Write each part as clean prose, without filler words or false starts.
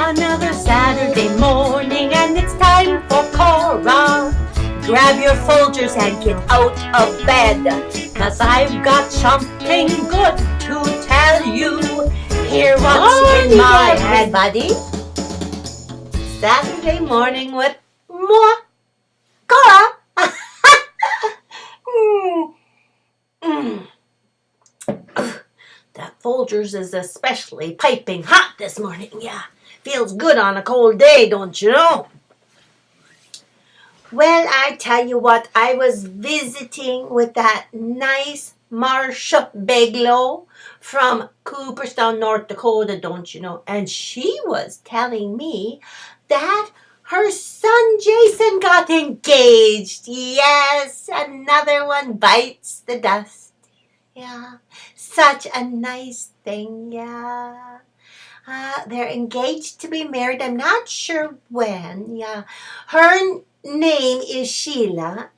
Another Saturday morning and it's time for Cora. Grab your Folgers and get out of bed, 'cause I've got something good to tell you. Hear what's in my head, buddy. Saturday morning with moi, Cora. That Folgers is especially piping hot this morning. Yeah, feels good on a cold day, don't you know? Well, I tell you what, I was visiting with that nice Marcia Beglow from Cooperstown, North Dakota, don't you know? And she was telling me that her son Jason got engaged. Yes, another one bites the dust. Yeah, such a nice thing, yeah. They're engaged to be married. I'm not sure when, yeah. Her name is Sheila,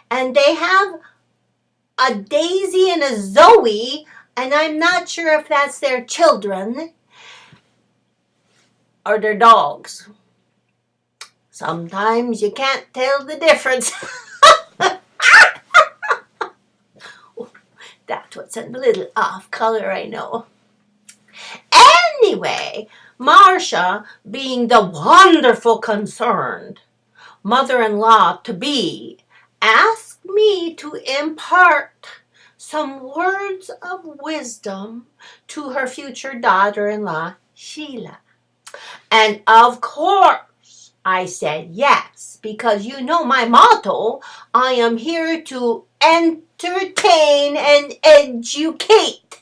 and they have a Daisy and a Zoe, and I'm not sure if that's their children or their dogs. Sometimes you can't tell the difference. That's what's a little off color, I know. Anyway, Marcia, being the wonderful concerned mother-in-law to be, asked me to impart some words of wisdom to her future daughter-in-law, Sheila. And of course, I said yes, because you know my motto, I am here to entertain and educate.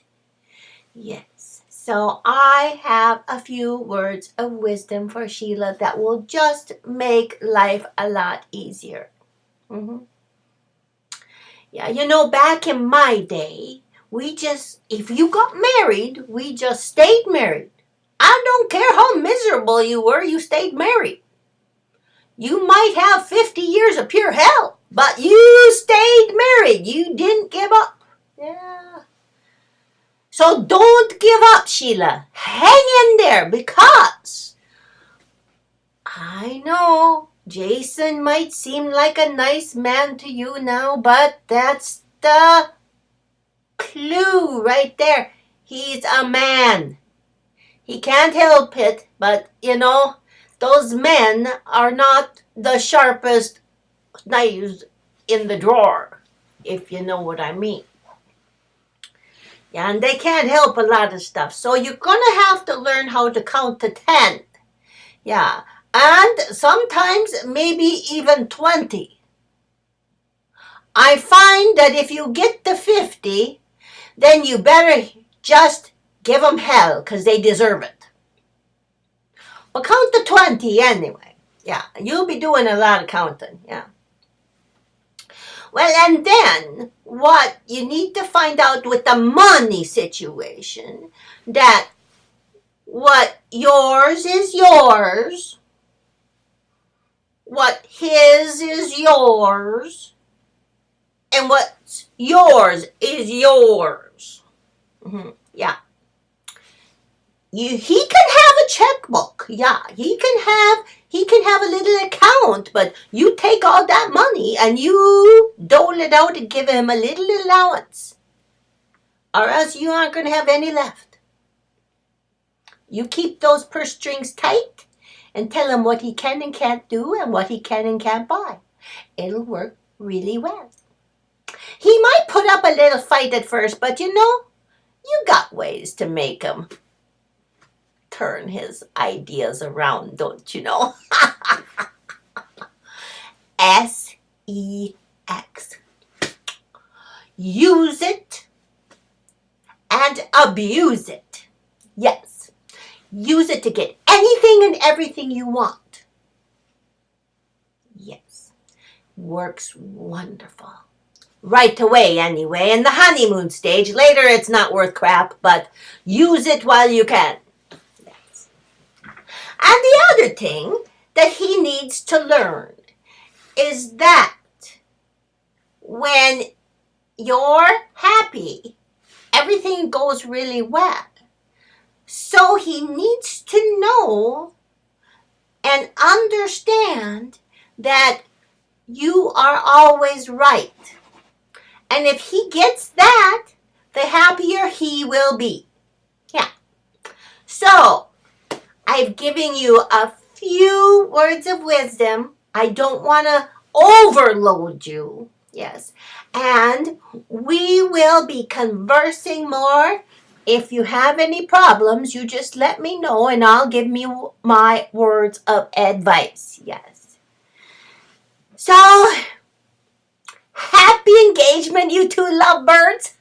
Yes, so I have a few words of wisdom for Sheila that will just make life a lot easier. Yeah, you know, back in my day, if you got married, we just stayed married. I don't care how miserable you were, you stayed married. You might have 50 years of pure hell, but you stayed married. You didn't give up. Yeah. So don't give up, Sheila. Hang in there, because I know Jason might seem like a nice man to you now, but that's the clue right there. He's a man. He can't help it, but you know, those men are not the sharpest knives in the drawer, if you know what I mean. Yeah, and they can't help a lot of stuff. So you're going to have to learn how to count to 10. Yeah, and sometimes maybe even 20. I find that if you get to 50, then you better just give them hell, because they deserve it. Well, count to 20 anyway. Yeah, you'll be doing a lot of counting, yeah. Well, and then what you need to find out with the money situation, that what yours is yours, what his is yours, and what's yours is yours. Yeah. He can have a checkbook. Yeah, he can have a little account, but you take all that money and you dole it out and give him a little allowance, or else you aren't going to have any left. You keep those purse strings tight and tell him what he can and can't do and what he can and can't buy. It'll work really well. He might put up a little fight at first, but you know, you got ways to make him turn his ideas around, don't you know? SEX. Use it and abuse it. Yes. Use it to get anything and everything you want. Yes. Works wonderful. Right away anyway, in the honeymoon stage. Later it's not worth crap, but use it while you can. Yes. And the other thing that he needs to learn is that when you're happy, everything goes really well. So he needs to know and understand that you are always right. And if he gets that, the happier he will be. Yeah. So, I've given you a few words of wisdom. I don't want to overload you. Yes. And we will be conversing more. If you have any problems, you just let me know and I'll give you my words of advice. Yes. So, happy engagement, you two lovebirds.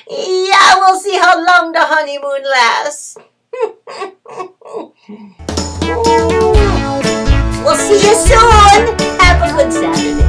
Yeah, we'll see how long the honeymoon lasts. We'll see you soon. Have a good Saturday.